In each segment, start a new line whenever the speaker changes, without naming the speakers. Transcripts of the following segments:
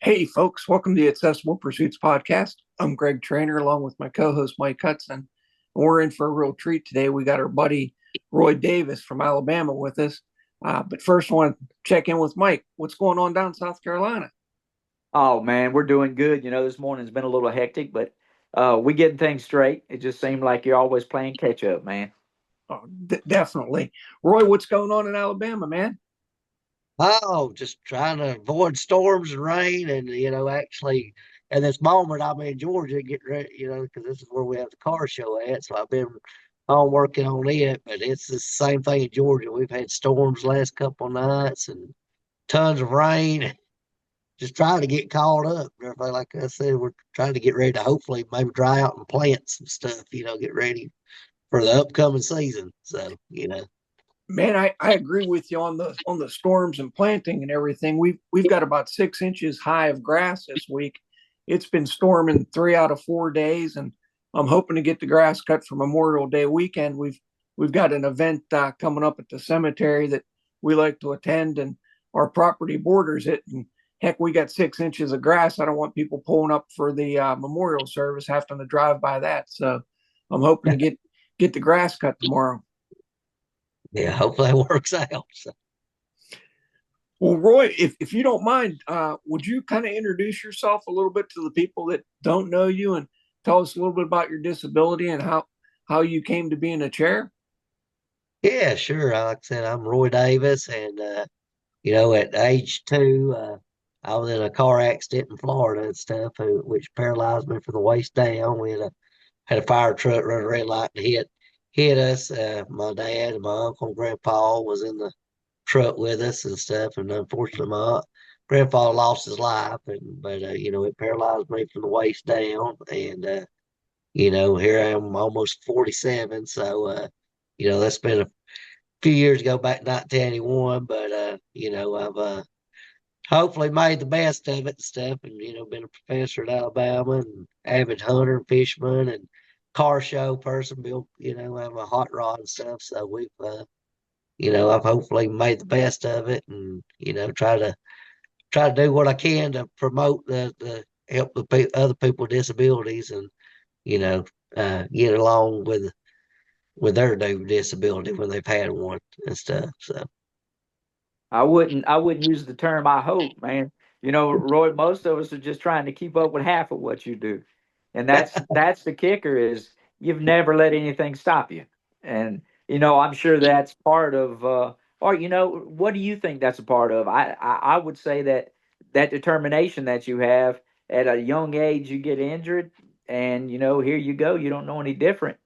Hey, folks, welcome to the Accessible Pursuits podcast. I'm Greg Trainer along with my co host, Mike Hudson. And we're in for a real treat today. We got our buddy Roy Davis from Alabama with us. But first, I want to check in with Mike. What's going on down in South Carolina?
Oh man, we're doing good. This morning's been a little hectic, but we getting things straight. It just seemed like you're always playing catch up, man.
Oh, definitely. Roy, what's going on in Alabama, man?
Oh, just trying to avoid storms and rain. And, actually, at this moment, I'm in Georgia getting ready, because this is where we have the car show at. So I've been on working on it, but it's the same thing in Georgia. We've had storms last couple of nights and tons of rain. Just trying to get caught up. Everything, like I said, we're trying to get ready to hopefully maybe dry out and plant some stuff, get ready for the upcoming season. So,
Man, I agree with you on the storms and planting and everything. We've got about 6 inches high of grass this week. It's been storming 3 out of 4 days, and I'm hoping to get the grass cut for Memorial Day weekend. We've got an event coming up at the cemetery that we like to attend, and our property borders it. And heck, we got 6 inches of grass. I don't want people pulling up for the memorial service having to drive by that. So I'm hoping to get the grass cut tomorrow.
yeah, hopefully it works out. So.
Well, Roy, if you don't mind, would you kind of introduce yourself a little bit to the people that don't know you and tell us a little bit about your disability and how you came to be in a chair?
Yeah, sure. Like I said, I'm Roy Davis, and at age 2, I was in a car accident in Florida and stuff, which paralyzed me from the waist down. We had a fire truck run a red light and hit us. My dad and my uncle and grandpa was in the truck with us and stuff, and unfortunately, my grandfather lost his life. But it paralyzed me from the waist down, and here I am, almost 47. So that's been a few years ago, back in 1981. But I've hopefully made the best of it and stuff, and been a professor at Alabama and avid hunter and fisherman and car show person. Built, have a hot rod and stuff. So we've I've hopefully made the best of it, and try to do what I can to promote the help other people with disabilities, and you know get along with their disability when they've had one and stuff. So
I wouldn't use the term I hope, man. Roy, most of us are just trying to keep up with half of what you do. And that's the kicker is you've never let anything stop you. And I'm sure that's part of or what do you think that's a part of? I would say that determination that you have at a young age you get injured and here you go, you don't know any different.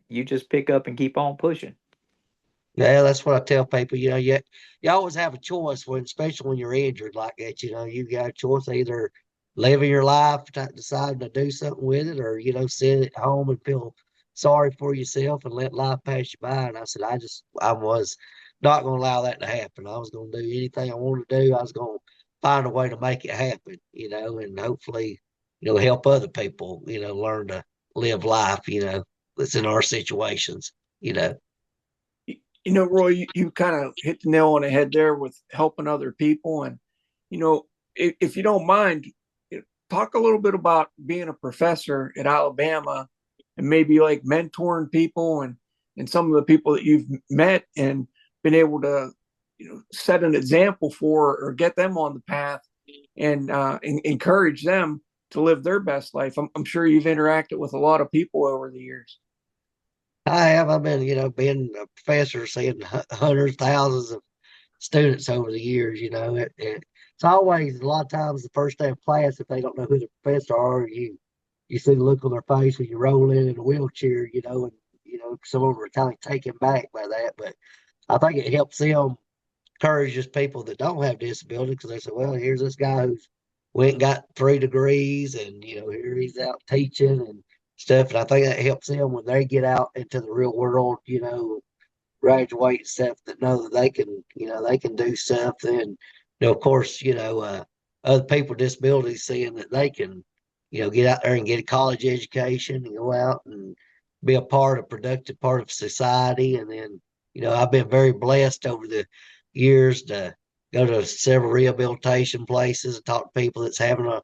You just pick up and keep on pushing.
yeah, that's what I tell people. You always have a choice when, especially when you're injured like that. You've got a choice, either living your life, deciding to do something with it, or sit at home and feel sorry for yourself and let life pass you by. And I said, I was not going to allow that to happen. I was going to do anything I wanted to do. I was going to find a way to make it happen. And hopefully, help other people, learn to live life. That's in our situations. You know.
Roy, you kind of hit the nail on the head there with helping other people. And, if you don't mind, talk a little bit about being a professor at Alabama and maybe like mentoring people and some of the people that you've met and been able to, set an example for or get them on the path and encourage them to live their best life. I'm sure you've interacted with a lot of people over the years.
I have. I've been, being a professor, seeing hundreds, thousands of students over the years. It's always a lot of times the first day of class, if they don't know who the professor are, you see the look on their face when you roll in a wheelchair, and some of them are kind of taken back by that. But I think it helps them, encourages people that don't have disability, because they say, well, here's this guy who's went and got 3 degrees, and here he's out teaching and stuff. And I think that helps them when they get out into the real world, graduate and stuff, that know that they can do something. And of course, other people with disabilities seeing that they can, get out there and get a college education and go out and be a productive part of society. And then, I've been very blessed over the years to go to several rehabilitation places and talk to people that's having a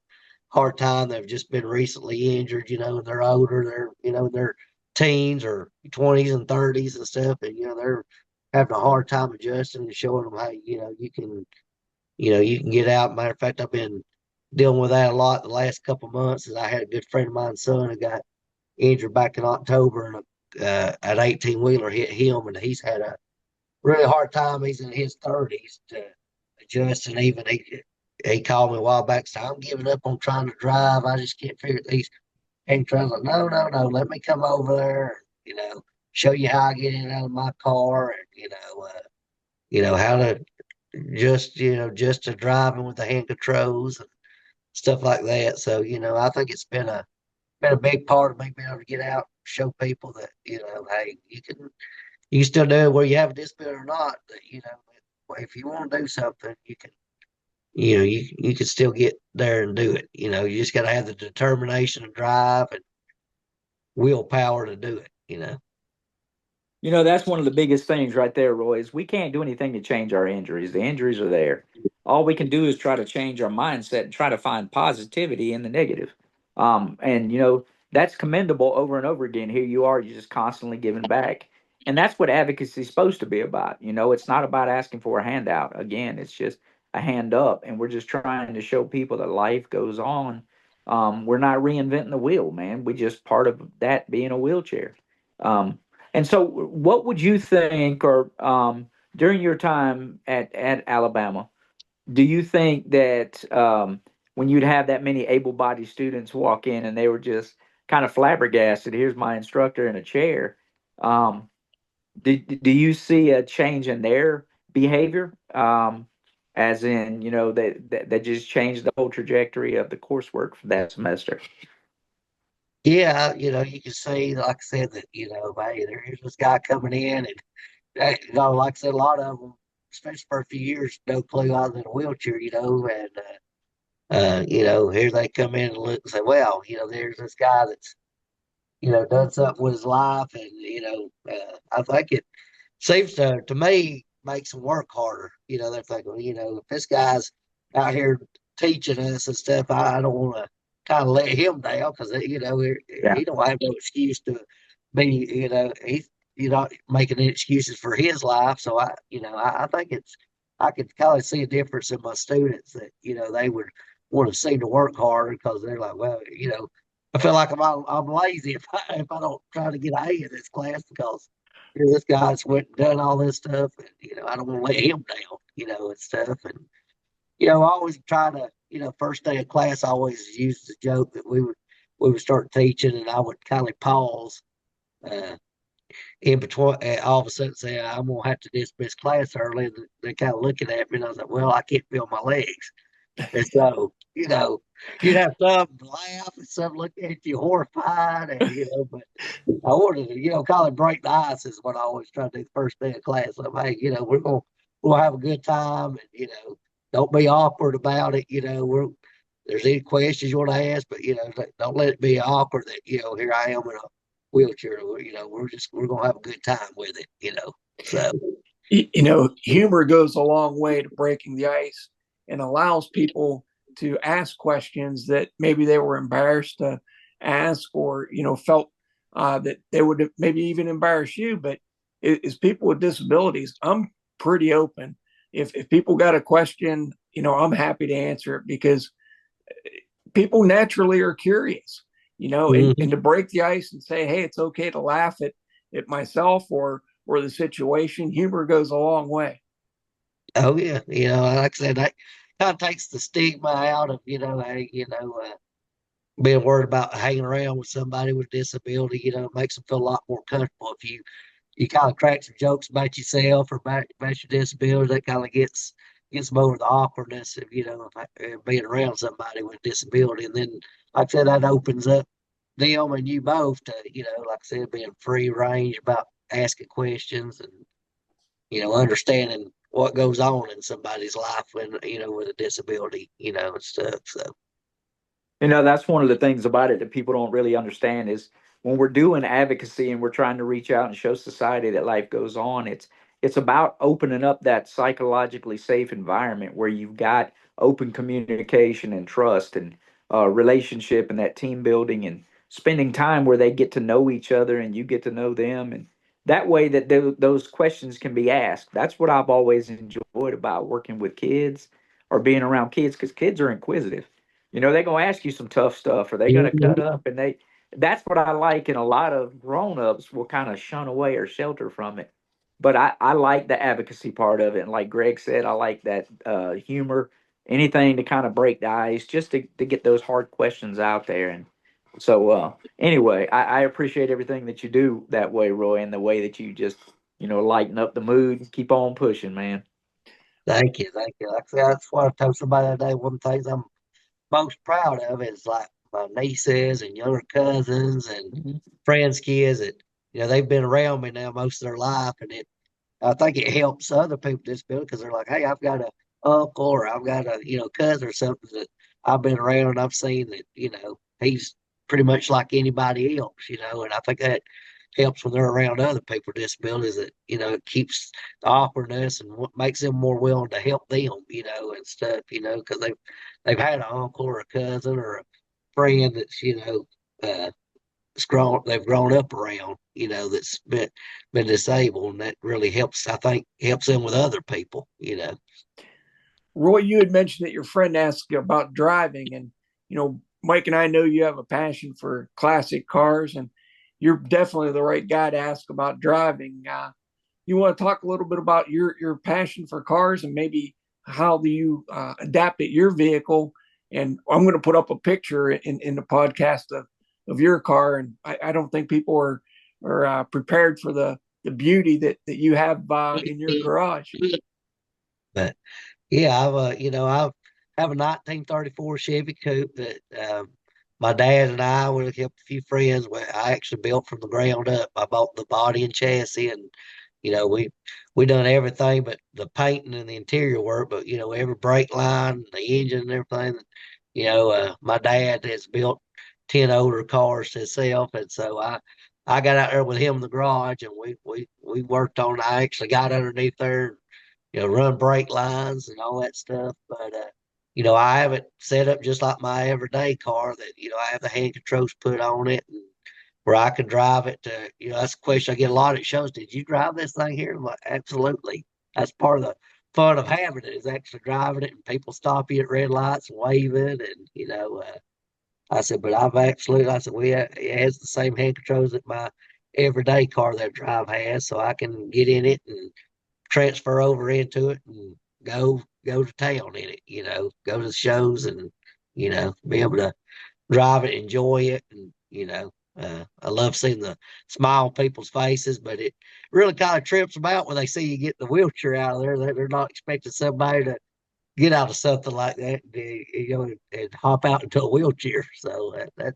hard time. They've just been recently injured, and they're older, in their teens or 20s and 30s and stuff. And, they're having a hard time adjusting and showing them how, you can get out. Matter of fact, I've been dealing with that a lot the last couple of months. As I had a good friend of mine's son who got injured back in October, and an 18-wheeler hit him, and he's had a really hard time. He's in his 30s to adjust, and even he called me a while back, said, "I'm giving up on trying to drive. I just can't figure these." And I was like, "No, no, no. Let me come over there, and, show you how I get in and out of my car, and how to just to driving with the hand controls and stuff like that." So, I think it's been a big part of me being able to get out, show people that, hey, you can still do it whether you have a disability or not. That, if you want to do something, you can, you can still get there and do it. You just got to have the determination to drive and willpower to do it.
That's one of the biggest things right there, Roy, is we can't do anything to change our injuries. The injuries are there. All we can do is try to change our mindset and try to find positivity in the negative. And that's commendable over and over again. Here you are, you're just constantly giving back. And that's what advocacy is supposed to be about. It's not about asking for a handout. Again, it's just a hand up. And we're just trying to show people that life goes on. We're not reinventing the wheel, man. We just part of that being a wheelchair. And so, what would you think, or during your time at Alabama, do you think that when you'd have that many able-bodied students walk in and they were just kind of flabbergasted, here's my instructor in a chair, do you see a change in their behavior? As in, that just changed the whole trajectory of the coursework for that semester.
Yeah, you can see, like I said, that, hey, there's this guy coming in, and, like I said, a lot of them, especially for a few years, no clue I was in a wheelchair, and, here they come in and look and say, well, there's this guy that's, done something with his life. And, I think it seems to me, makes them work harder. They're thinking, if this guy's out here teaching us and stuff, I don't want to kind of let him down, because,
Yeah.
he don't have no excuse to be, he's not making any excuses for his life. So I think I could kind of see a difference in my students that, they would want to seem to work harder, because they're like, well, I feel like I'm lazy if I don't try to get an A in this class, because this guy's went and done all this stuff, and I don't want to let him down, and stuff. And I always try to, first day of class, I always use the joke that we would start teaching, and I would kind of pause uh, in between, all of a sudden say, I'm gonna have to dismiss class early. And they're kind of looking at me, and I was like, well, I can't feel my legs. And so, you'd have some laugh and some look at you horrified, and, but I wanted to, kind of break the ice is what I always try to do the first day of class. I'm, hey, we'll have a good time, and, don't be awkward about it. There's any questions you want to ask, but, don't let it be awkward that, here I am in a wheelchair. We're gonna have a good time with it. So
Humor goes a long way to breaking the ice and allows people to ask questions that maybe they were embarrassed to ask, or felt that they would maybe even embarrass you. But as people with disabilities, I'm pretty open. If people got a question, I'm happy to answer it, because people naturally are curious, and to break the ice and say, hey, it's okay to laugh at myself or the situation. Humor goes a long way.
Oh yeah, like I said, that kind of takes the stigma out of, hey, being worried about hanging around with somebody with a disability. It makes them feel a lot more comfortable if you kind of crack some jokes about yourself or about your disability. That kind of gets them over the awkwardness of, being around somebody with a disability. And then, like I said, that opens up them and you both to, like I said, being free range about asking questions and, understanding what goes on in somebody's life when, with a disability, and stuff. So
That's one of the things about it that people don't really understand is when we're doing advocacy and we're trying to reach out and show society that life goes on, it's about opening up that psychologically safe environment where you've got open communication and trust and relationship and that team building and spending time where they get to know each other and you get to know them, and that way that those questions can be asked. That's what I've always enjoyed about working with kids or being around kids, because kids are inquisitive. They're gonna ask you some tough stuff, or they're gonna cut up, and that's what I like. And a lot of grown-ups will kind of shun away or shelter from it. But I like the advocacy part of it. And like Greg said, I like that humor, anything to kind of break the ice, just to get those hard questions out there. And so anyway, I appreciate everything that you do that way, Roy, and the way that you just, lighten up the mood and keep on pushing, man.
Thank you, thank you. Like I said, that's what I told somebody the other day. One of the things I'm most proud of is like my nieces and younger cousins and
Mhm.
friends' kids that they've been around me now most of their life, and I think it helps other people with disability because they're like, hey, I've got a uncle or I've got a cousin or something that I've been around and I've seen that he's pretty much like anybody else, and I think that helps when they're around other people with disabilities, that it keeps the awkwardness and what makes them more willing to help them, and stuff, because they've had an uncle or a cousin or a friend that's uh, they've grown up around, that's been disabled, and that really helps. I think helps them with other people.
Roy, you had mentioned that your friend asked you about driving, and Mike and I know you have a passion for classic cars, and you're definitely the right guy to ask about driving. You want to talk a little bit about your passion for cars and maybe how do you adapt at your vehicle? And I'm going to put up a picture in the podcast of your car, and I don't think people are prepared for the beauty that you have in your garage.
But yeah, I have a 1934 Chevy Coupe that my dad and I, with a few friends, I actually built from the ground up. I bought the body and chassis, and we done everything but the painting and the interior work. But every brake line, the engine, and everything. My dad has built 10 older cars himself, and so I got out there with him in the garage, and we worked on. I actually got underneath there, run brake lines and all that stuff. But I have it set up just like my everyday car, that I have the hand controls put on it, and where I can drive it to, that's a question I get a lot. It shows, did you drive this thing here? I'm like, absolutely. That's part of the fun of having it, is actually driving it, and people stop you at red lights and waving, and I said, but I said, it has the same hand controls that my everyday car that I drive has, so I can get in it and transfer over into it and go to town in it, go to the shows, and be able to drive it, enjoy it, and I love seeing the smile on people's faces, but it really kind of trips them out when they see you get the wheelchair out of there. They're not expecting somebody to get out of something like that, and hop out into a wheelchair. So that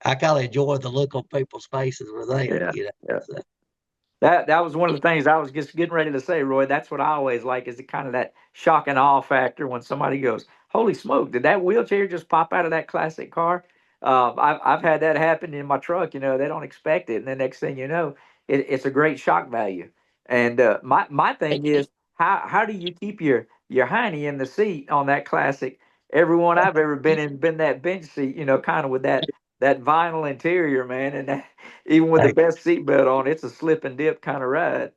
I kind of enjoy the look on people's faces with that,
Yeah. Yeah.
So,
That was one of the things I was just getting ready to say, Roy. That's what I always like, is the kind of that shock and awe factor when somebody goes, "Holy smoke! Did that wheelchair just pop out of that classic car?" I've had that happen in my truck. They don't expect it, and the next thing you know, it's a great shock value. And my thing is, how do you keep your hiney in the seat on that classic? Everyone I've ever been in, been that bench seat, kind of with that vinyl interior, man, and that, even with the
hey,
best seatbelt on, it's a slip and dip kind of ride.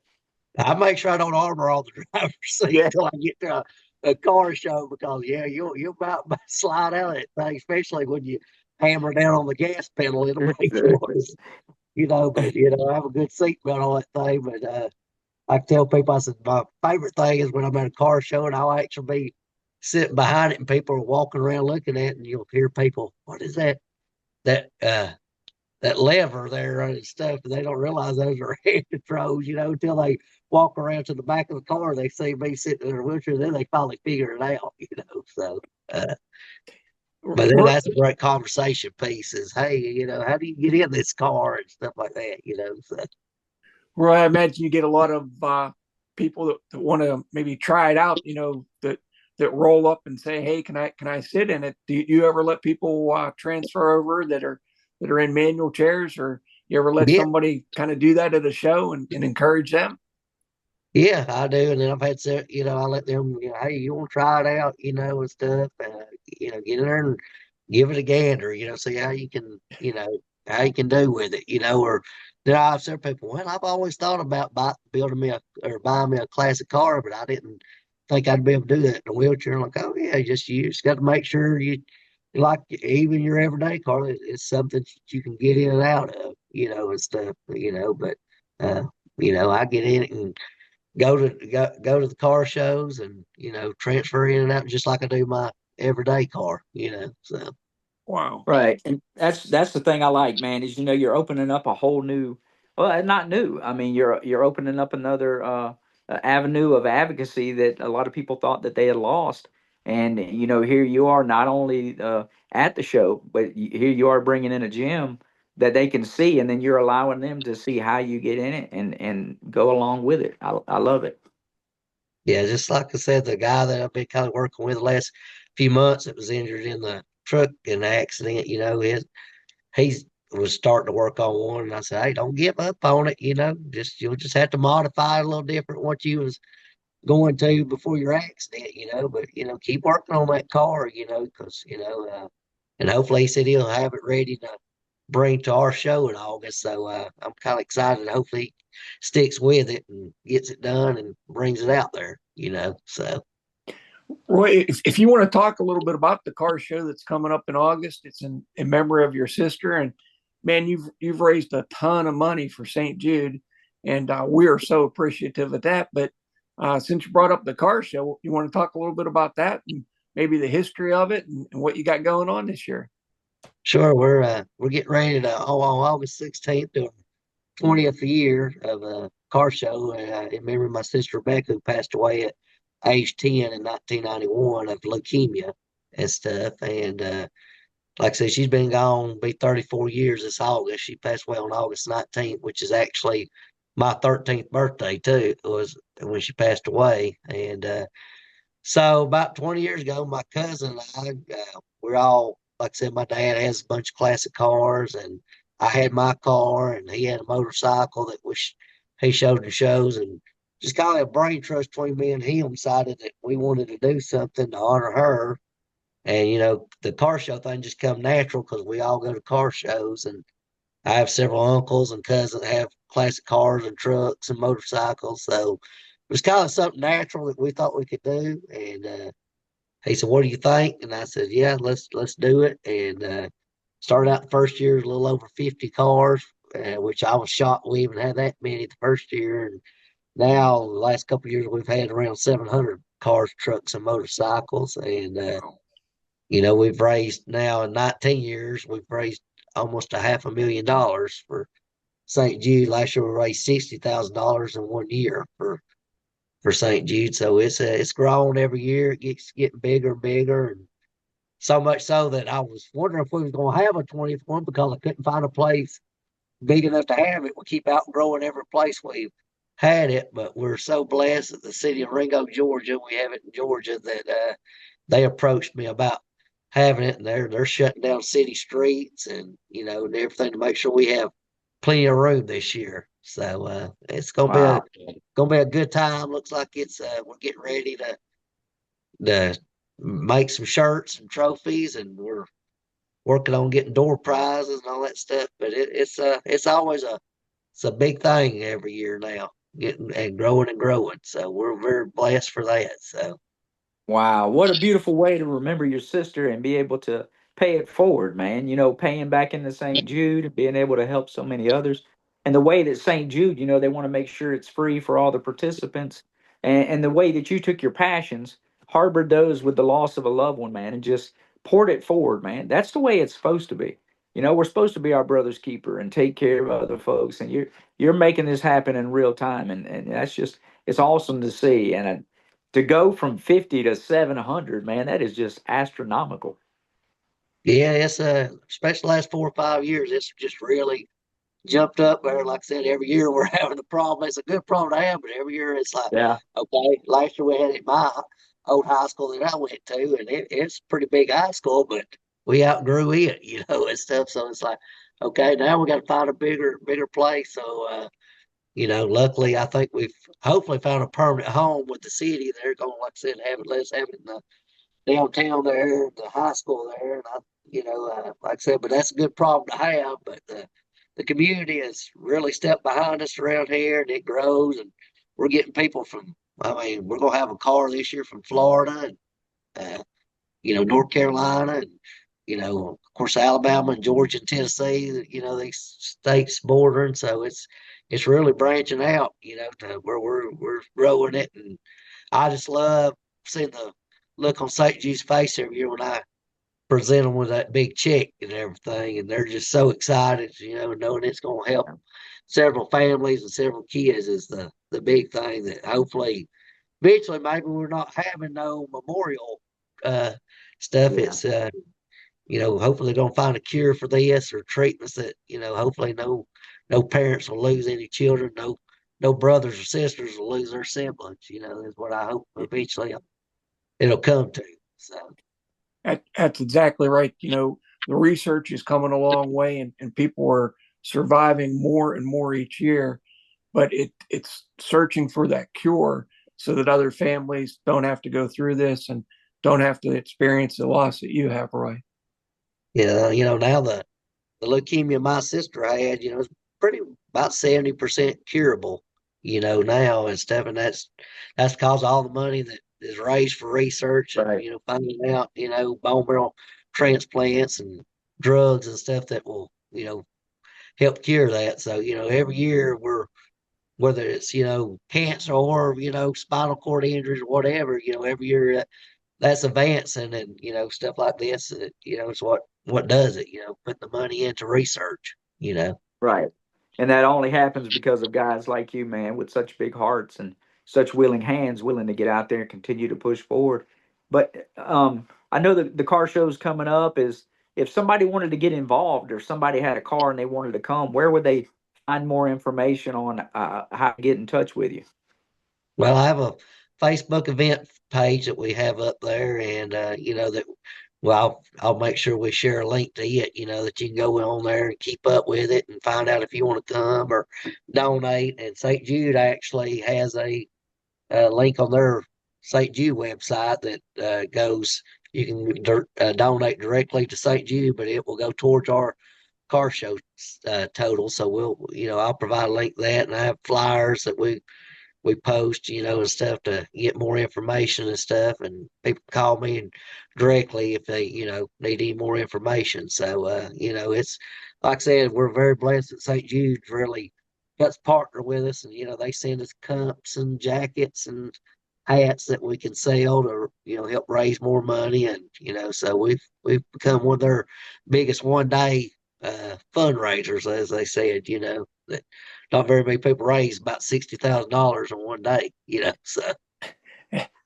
I make sure I don't armor all the driver's seat
Yeah.
till I get to a car show, because yeah, you'll about slide out of that thing, especially when you hammer down on the gas pedal. It'll make noise, But I have a good seatbelt on that thing. But I tell people, I said my favorite thing is when I'm at a car show and I'll actually be sitting behind it and people are walking around looking at it, and you'll hear people, what is that? That that lever there and stuff, and they don't realize those are hand controls, until they walk around to the back of the car, they see me sitting in a wheelchair, then they finally figure it out. So, but then that's a great conversation piece, is, hey, how do you get in this car and stuff like that, so.
Well, I imagine you get a lot of people that want to maybe try it out, that roll up and say, "Hey, can I sit in it?" Do you ever let people transfer over that are in manual chairs, or you ever let
Yeah,
somebody kind of do that at a show and encourage them?
Yeah, I do. And then I've had, I let them, hey, you want to try it out, and stuff, get in there and give it a gander, see how you can, how you can do with it, or then I have several people, well, I've always thought about building me or buying me a classic car, but I didn't think I'd be able to do that in a wheelchair. I'm like, oh yeah, you just got to make sure like even your everyday car is something that you can get in and out of, and stuff, but, uh, I get in it and go to the car shows and transfer in and out just like I do my everyday car, so
Wow.
Right. And that's the thing I like, man, is you're opening up a whole new, well, not new. I mean, you're opening up another avenue of advocacy that a lot of people thought that they had lost. And here you are not only at the show, but here you are bringing in a gym that they can see, and then you're allowing them to see how you get in it and go along with it. I love it.
yeah, just like I said, the guy that I've been kind of working with the last few months that was injured in the truck in the accident, he was starting to work on one, and I said, hey, don't give up on it, you'll just have to modify it a little different what you was going to before your accident, but keep working on that car, because and hopefully he said he'll have it ready to bring to our show in August. So I'm kind of excited. Hopefully he sticks with it and gets it done and brings it out there, So
Roy, if you want to talk a little bit about the car show that's coming up in August, it's in memory of your sister, and man, you've raised a ton of money for St. Jude, and we are so appreciative of that. But since you brought up the car show, you want to talk a little bit about that and maybe the history of it and what you got going on this year?
sure, we're getting ready to on August 16th to 20th year of a car show in memory of my sister Rebekah, who passed away at age 10 in 1991 of leukemia and stuff. And like I said, she's been gone, be 34 years this August. She passed away on August 19th, which is actually my 13th birthday, too, was when she passed away. And so about 20 years ago, my cousin and I, we're all, like I said, my dad has a bunch of classic cars, and I had my car, and he had a motorcycle that he showed in shows. And just kind of a brain trust between me and him decided that we wanted to do something to honor her. And the car show thing just come natural because we all go to car shows, and I have several uncles and cousins that have classic cars and trucks and motorcycles. So it was kind of something natural that we thought we could do. And he said, "What do you think?" And I said, "Yeah, let's do it." And started out the first year a little over 50 cars, which I was shocked we even had that many the first year. And now the last couple of years we've had around 700 cars, trucks, and motorcycles. And we've raised now in 19 years, we've raised almost a $500,000 for St. Jude. Last year we raised $60,000 in 1 year for St. Jude. So it's grown every year. It gets getting bigger and bigger, and so much so that I was wondering if we was going to have a 20th one because I couldn't find a place big enough to have it. We keep outgrowing every place we've had it, but we're so blessed that the city of Ringo, Georgia, we have it in Georgia, that they approached me about having it, and they're shutting down city streets and everything to make sure we have plenty of room this year. So it's
Wow.
gonna be a good time. Looks like it's we're getting ready to make some shirts and trophies, and we're working on getting door prizes and all that stuff. But it's always it's a big thing every year now, getting and growing and growing. So we're very blessed for that. So
Wow, what a beautiful way to remember your sister and be able to pay it forward, man. Paying back into St. Jude and being able to help so many others. And the way that St. Jude, they want to make sure it's free for all the participants. And the way that you took your passions, harbored those with the loss of a loved one, man, and just poured it forward, man. That's the way it's supposed to be. We're supposed to be our brother's keeper and take care of other folks. And you're making this happen in real time. And that's just, it's awesome to see. And to go from 50 to 700, man, that is just astronomical.
yeah, it's especially last 4 or 5 years, it's just really jumped up there. Like I said, every year we're having a problem. It's a good problem to have, but every year it's like,
Yeah.
okay, last year we had it at my old high school that I went to, and it's a pretty big high school, but we outgrew it, and stuff. So it's like, okay, now we got to find a bigger place. So luckily, I think we've hopefully found a permanent home with the city. They're going, like I said, let's have it in the downtown there, the high school there. And like I said, but that's a good problem to have. But the community has really stepped behind us around here, and it grows. And we're getting people from, I mean, we're going to have a car this year from Florida and, North Carolina and, of course, Alabama and Georgia and Tennessee, these states bordering. So it's really branching out, to where we're growing it. And I just love seeing the look on St. Jude's face every year when I present them with that big check and everything. And they're just so excited, knowing it's going to help several families and several kids is the big thing that hopefully eventually maybe we're not having no memorial uh, stuff.
Yeah.
It's hopefully they're gonna find a cure for this or treatments that, hopefully no parents will lose any children, no brothers or sisters will lose their siblings, is what I hope eventually it'll come to. So
That's exactly right. The research is coming a long way, and people are surviving more and more each year. But it's searching for that cure so that other families don't have to go through this and don't have to experience the loss that you have, Roy.
yeah, now the leukemia my sister had, is pretty about 70% curable, now and stuff. And that's because of all the money that is raised for research and,
Right.
finding out, bone marrow transplants and drugs and stuff that will, help cure that. So, every year whether it's, cancer or, spinal cord injuries or whatever, every year that's advancing and, stuff like this, it's what does it, put the money into research.
Right. And that only happens because of guys like you, man, with such big hearts and such willing hands, willing to get out there and continue to push forward. But I know that the car show's coming up. Is if somebody wanted to get involved or somebody had a car and they wanted to come, where would they find more information on how to get in touch with you?
Well, I have a Facebook event page that we have up there, and that. Well, I'll make sure we share a link to it. That you can go on there and keep up with it and find out if you want to come or donate. And St. Jude actually has a link on their St. Jude website that goes. You can donate directly to St. Jude, but it will go towards our car show total. So I'll provide a link to that, and I have flyers that we post, and stuff to get more information and stuff. And people call me and directly if they, need any more information. So, it's like I said, we're very blessed that St. Jude's really got to partner with us, and they send us cups and jackets and hats that we can sell to, help raise more money. And so we've become one of their biggest one day fundraisers, as they said. That not very many people raise about $60,000 in one day. So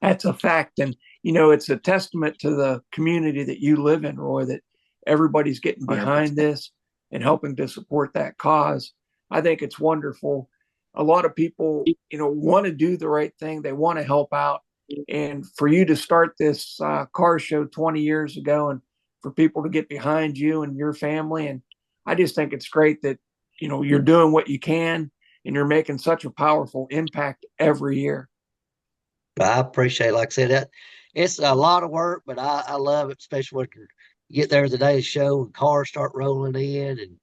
That's a fact. And, it's a testament to the community that you live in, Roy, that everybody's getting behind
100%.
this and helping to support that cause. I think it's wonderful. A lot of people, want to do the right thing. They want to help out. And for you to start this car show 20 years ago and for people to get behind you and your family. And I just think it's great that, you're doing what you can and you're making such a powerful impact every year.
I appreciate it. Like I said, that it's a lot of work, but I love it, especially when you get there the day of the show and cars start rolling in and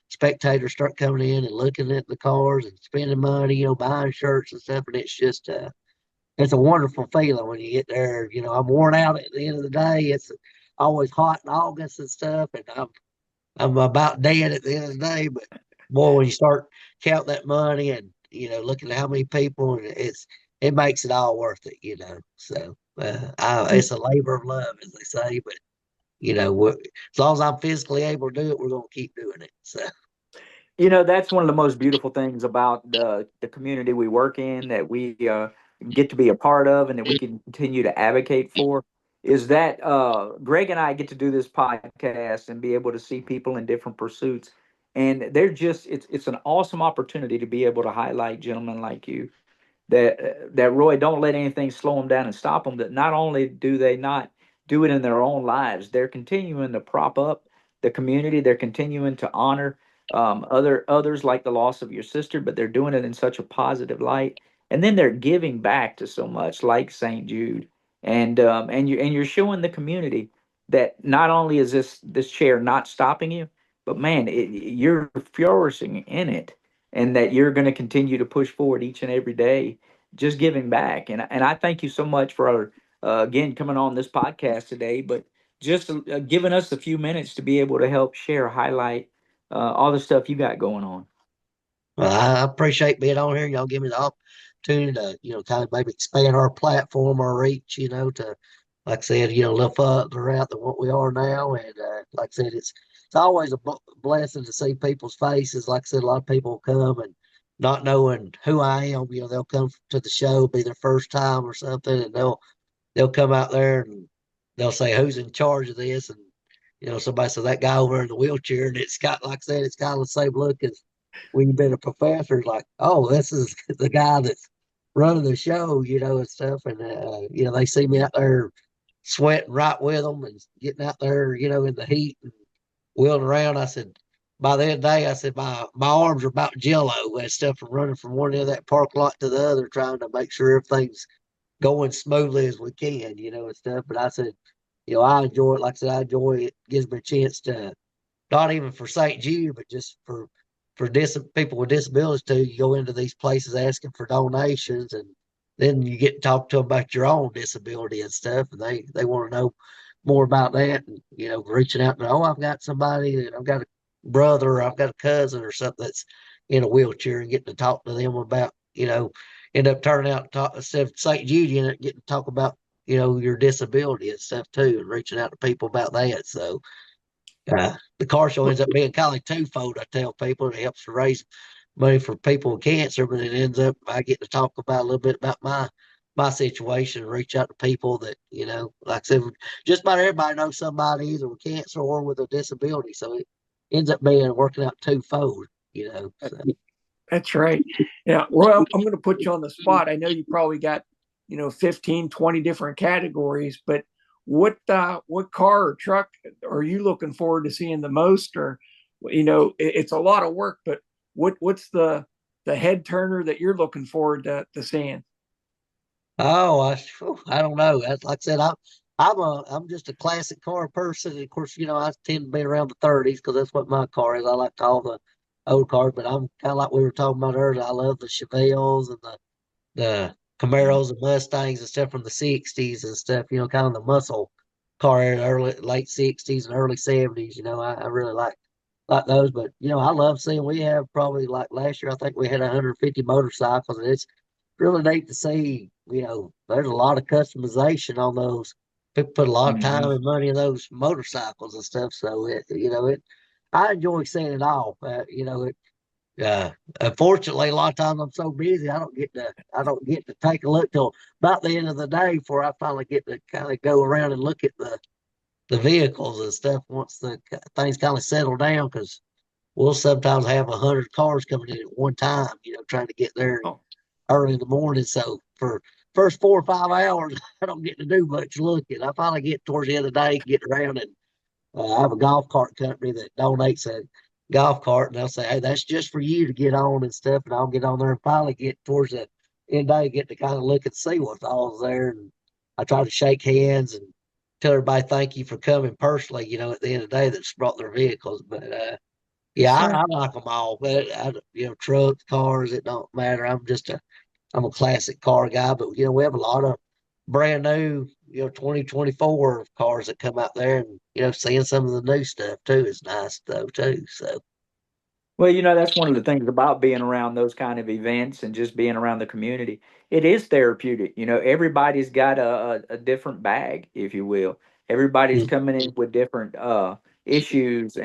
spectators start coming in and looking at the cars and spending money, buying shirts and stuff. And it's just, it's a wonderful feeling when you get there. I'm worn out at the end of the day. It's always hot in August and stuff. And I'm about dead at the end of the day, but boy, when you start counting that money and looking at how many people, and it makes it all worth it. So it's a labor of love, as they say. But as long as I'm physically able to do it, we're gonna keep doing it. So
That's one of the most beautiful things about the community we work in that we get to be a part of and that we can continue to advocate for is that Greg and I get to do this podcast and be able to see people in different pursuits. And they're just it's an awesome opportunity to be able to highlight gentlemen like you that Roy, don't let anything slow them down and stop them. That not only do they not do it in their own lives, they're continuing to prop up the community. They're continuing to honor Others like the loss of your sister, but they're doing it in such a positive light, and then they're giving back to so much, like St. Jude, and you're showing the community that not only is this chair not stopping you, but man, you're flourishing in it, and that you're going to continue to push forward each and every day, just giving back. And I thank you so much for again coming on this podcast today, but just giving us a few minutes to be able to help share, highlight all the stuff you got going on.
Well, I appreciate being on here. Y'all give me the opportunity to, kind of maybe expand our platform, our reach, to, like I said, a little further out than what we are now. And like I said, it's always a blessing to see people's faces. Like I said, a lot of people come and not knowing who I am, they'll come to the show, be their first time or something, and they'll come out there and they'll say, "Who's in charge of this?" And somebody said that guy over in the wheelchair, and it's got, like I said, it's got the same look as when you've been a professor. Like, oh, this is the guy that's running the show, and stuff. And they see me out there sweating right with them and getting out there, in the heat and wheeling around. I said, by the end of the day, I said, my arms are about jello and stuff from running from one end of that park lot to the other, trying to make sure everything's going smoothly as we can, and stuff. But I said, I enjoy it. Like I said, I enjoy it. It gives me a chance to, not even for St. Jude, but just for people with disabilities too. You go into these places asking for donations, and then you get to talk to them about your own disability and stuff, and they want to know more about that. And reaching out and, oh, I've got somebody, and I've got a brother, or I've got a cousin or something that's in a wheelchair, and getting to talk to them about, end up turning out to talk, instead of St. Jude, you get to talk about your disability and stuff too, and reaching out to people about that. So the car show ends up being kind of like twofold. I tell people it helps to raise money for people with cancer, but it ends up I get to talk about a little bit about my situation and reach out to people that, like I said, just about everybody knows somebody either with cancer or with a disability. So it ends up being working out twofold, So.
That's right. Yeah. Well, I'm going to put you on the spot. I know you probably got, 15, 20 different categories, but what car or truck are you looking forward to seeing the most? Or, it's a lot of work, but what's the head turner that you're looking forward to seeing?
Oh, I don't know. Like I said, I'm just a classic car person. And of course, I tend to be around the 30s because that's what my car is. I like to all the old cars, but I'm kind of like we were talking about earlier. I love the Chevelles and the Camaros and Mustangs and stuff from the 60s and stuff, kind of the muscle car in the late 60s and early 70s. I really like those. But, I love seeing we have probably like last year, I think we had 150 motorcycles, and it's really neat to see, there's a lot of customization on those. People put a lot of time
Mhm.
and money in those motorcycles and stuff. So I enjoy seeing it all. Uh, unfortunately, a lot of times I'm so busy, I don't get to take a look till about the end of the day before I finally get to kind of go around and look at the vehicles and stuff once the things kind of settle down. Because we'll sometimes have 100 cars coming in at one time, trying to get there
Oh,
early in the morning. So for first 4 or 5 hours, I don't get to do much looking. I finally get towards the end of the day, get around, and I have a golf cart company that donates a golf cart, and they'll say, "Hey, that's just for you to get on and stuff." And I'll get on there and finally get towards the end of the day, get to kind of look and see what's all there. And I try to shake hands and tell everybody thank you for coming personally, at the end of the day that's brought their vehicles. But
yes,
yeah,
sir.
I like them all. But trucks, cars, it don't matter. I'm a classic car guy, but we have a lot of brand new, 2024 cars that come out there, and seeing some of the new stuff too is nice though too. So
Well, that's one of the things about being around those kind of events and just being around the community. It is therapeutic. Everybody's got a different bag, if you will. Everybody's
mm,
coming in with different issues,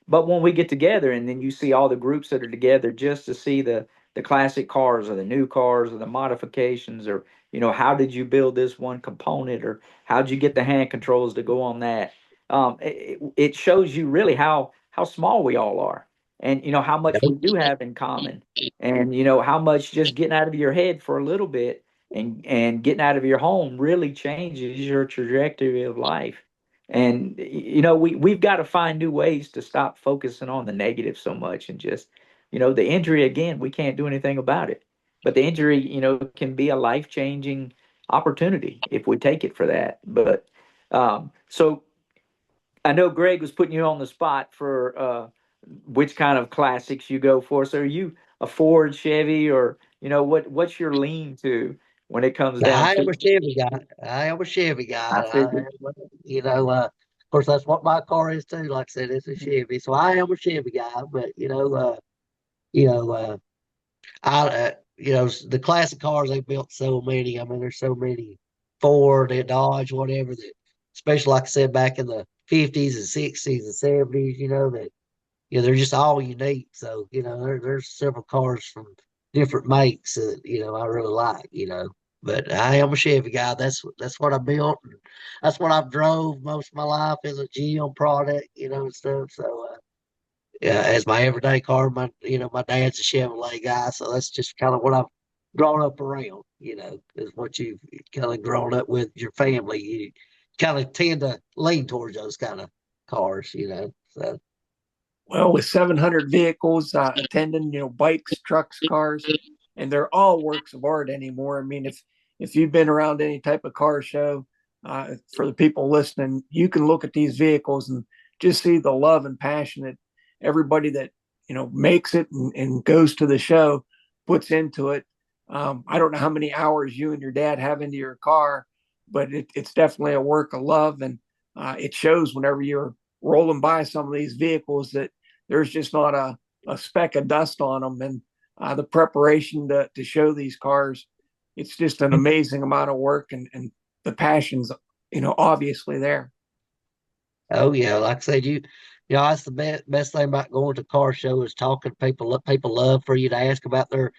but when we get together and then you see all the groups that are together just to see the classic cars or the new cars or the modifications, or how did you build this one component, or how did you get the hand controls to go on that? It shows you really how small we all are, and how much we do have in common, and how much just getting out of your head for a little bit and getting out of your home really changes your trajectory of life. And we've got to find new ways to stop focusing on the negative so much, and just, the injury, again, we can't do anything about it. But the injury, can be a life-changing opportunity if we take it for that. But so I know Greg was putting you on the spot for which kind of classics you go for. So are you a Ford, Chevy, or what's your lean to when it comes down
I
to
am a
it?
Chevy guy. I am a Chevy
I
guy.
figured.
Of course, that's what my car is too. Like I said, it's a Chevy, so I am a Chevy guy. But you know, the classic cars they built so many. I mean, there's so many Ford and Dodge, whatever that, especially like I said back in the 50s and 60s and 70s. That they're just all unique. So there's several cars from different makes that I really like. But I am a Chevy guy. That's what I built. And that's what I've drove most of my life as a GM product. And stuff. So yeah, as my everyday car, my dad's a Chevrolet guy, so that's just kind of what I've grown up around. Is what you've kind of grown up with your family. You kind of tend to lean towards those kind of cars. So.
Well, with 700 vehicles attending, bikes, trucks, cars, and they're all works of art anymore. I mean, if you've been around any type of car show, for the people listening, you can look at these vehicles and just see the love and passion that everybody that makes it and goes to the show puts into it. I don't know how many hours you and your dad have into your car, but it's definitely a work of love, and it shows whenever you're rolling by some of these vehicles that there's just not a speck of dust on them. And the preparation to show these cars, it's just an amazing amount of work, and the passion's, obviously there.
Oh yeah, like I said, that's the best thing about going to car show is talking to people. People love for you to ask about their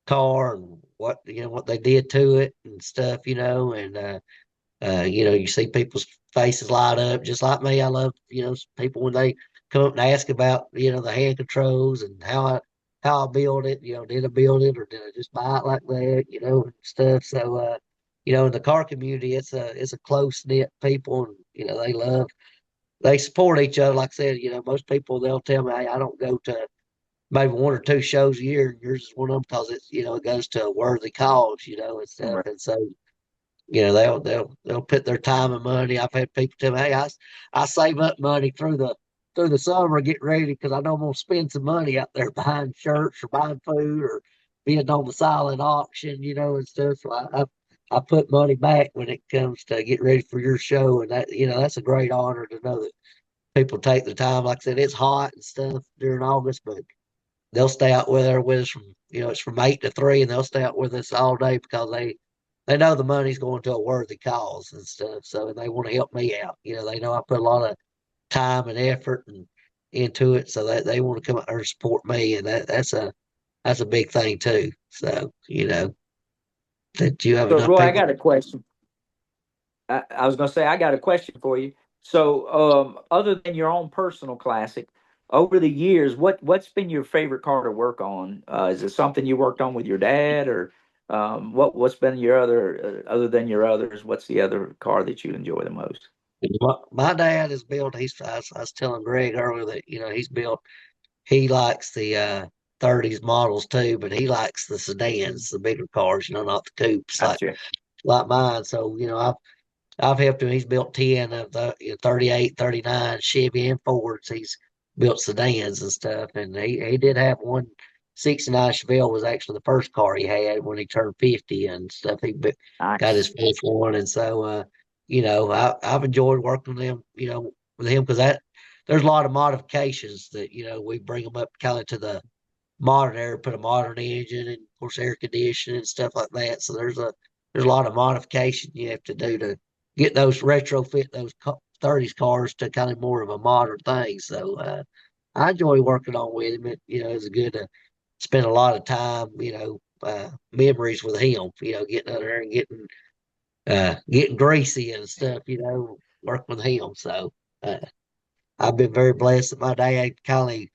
car and what they did to it and stuff. And you see people's faces light up just like me. I love people when they come up and ask about the hand controls and how I built it. Did I build it or did I just buy it like that? And stuff. So in the car community, it's a close knit people, and they support each other. Like I said, most people they'll tell me, hey, I don't go to maybe one or two shows a year. And yours is one of them because it's it goes to a worthy cause, and stuff.
Right.
And so they'll put their time and money. I've had people tell me, hey, I save up money through the summer, get ready because I know I'm gonna spend some money out there buying shirts or buying food or being on the silent auction, and stuff. So I put money back when it comes to get ready for your show, and that's a great honor to know that people take the time. Like I said, it's hot and stuff during August, but they'll stay out with us from it's from 8 to 3, and they'll stay out with us all day because they know the money's going to a worthy cause and stuff. So and they want to help me out. They know I put a lot of time and effort into it, so that they want to come out there and support me, and that's a big thing too. So that you have
So
enough
Roy, I
people.
got a question. I was going to say, I got a question for you. So, other than your own personal classic, over the years, what's been your favorite car to work on? Is it something you worked on with your dad, or what's been your other than your others? What's the other car that you enjoy the most?
My dad has built. I was telling Greg earlier that he's built. He likes the 30s models too, but he likes the sedans, the bigger cars. Not the coupes
Gotcha.
like mine. So I've helped him. He's built 10 of the 38, 39 Chevy and Fords. He's built sedans and stuff. And he did have one 69 Chevelle was actually the first car he had when he turned 50 and stuff. Got his
Nice.
first one. And so, I've enjoyed working with him because there's a lot of modifications that, we bring them up kind of to the modern era, put a modern engine and of course air conditioning and stuff like that. So there's a lot of modification you have to do to get those retrofit those 30s cars to kind of more of a modern thing. So I enjoy working on with him. It's good to spend a lot of time, memories with him. Getting out there and getting greasy and stuff. Working with him. So uh, I've been very blessed that my dad kind of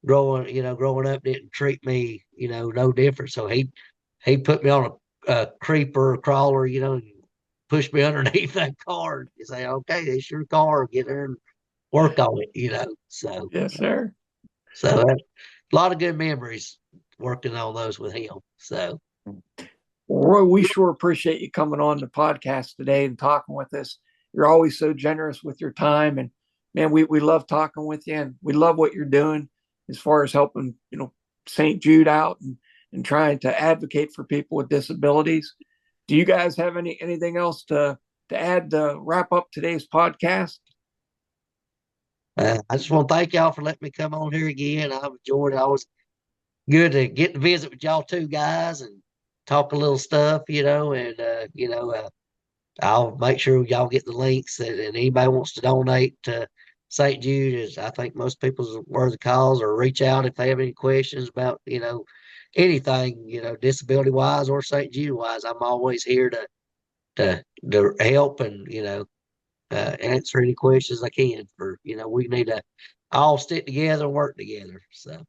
growing up didn't treat me, no different. So he put me on a creeper crawler, push me underneath that car and say, okay, it's your car, get there and work on it, So,
Yes, sir.
a lot of good memories working on those with him. So,
Well, Roy, we sure appreciate you coming on the podcast today and talking with us. You're always so generous with your time. And man, we love talking with you, and we love what you're doing as far as helping, St. Jude out and trying to advocate for people with disabilities. Do you guys have anything else to add to wrap up today's podcast?
I just want to thank y'all for letting me come on here again. I've enjoyed it. Always good to get to visit with y'all two guys and talk a little stuff, I'll make sure y'all get the links and anybody wants to donate to St. Jude is, I think most people's worth the cause, or reach out if they have any questions about, anything, disability wise or St. Jude wise. I'm always here to help and, answer any questions I can we need to all stick together and work together. So.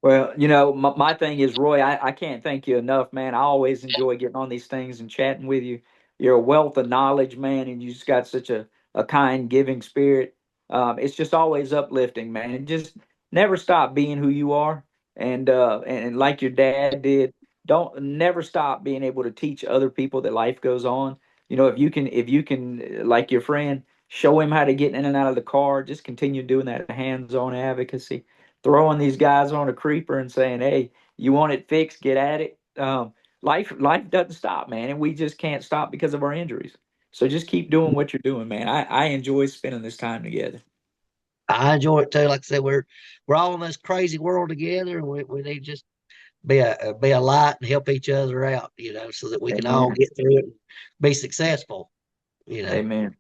Well, my thing is, Roy, I can't thank you enough, man. I always enjoy getting on these things and chatting with you. You're a wealth of knowledge, man, and you just got such a kind, giving spirit. It's just always uplifting, man. And just never stop being who you are. And like your dad did, don't never stop being able to teach other people that life goes on. If you can, like your friend, show him how to get in and out of the car, just continue doing that hands-on advocacy, throwing these guys on a creeper and saying, "Hey, you want it fixed? Get at it." Life doesn't stop, man, and we just can't stop because of our injuries. So just keep doing what you're doing, man. I enjoy spending this time together.
I enjoy it too. Like I said, we're all in this crazy world together, and we need to just be a light and help each other out, so that we can all
Amen.
get through it and be successful.
Amen.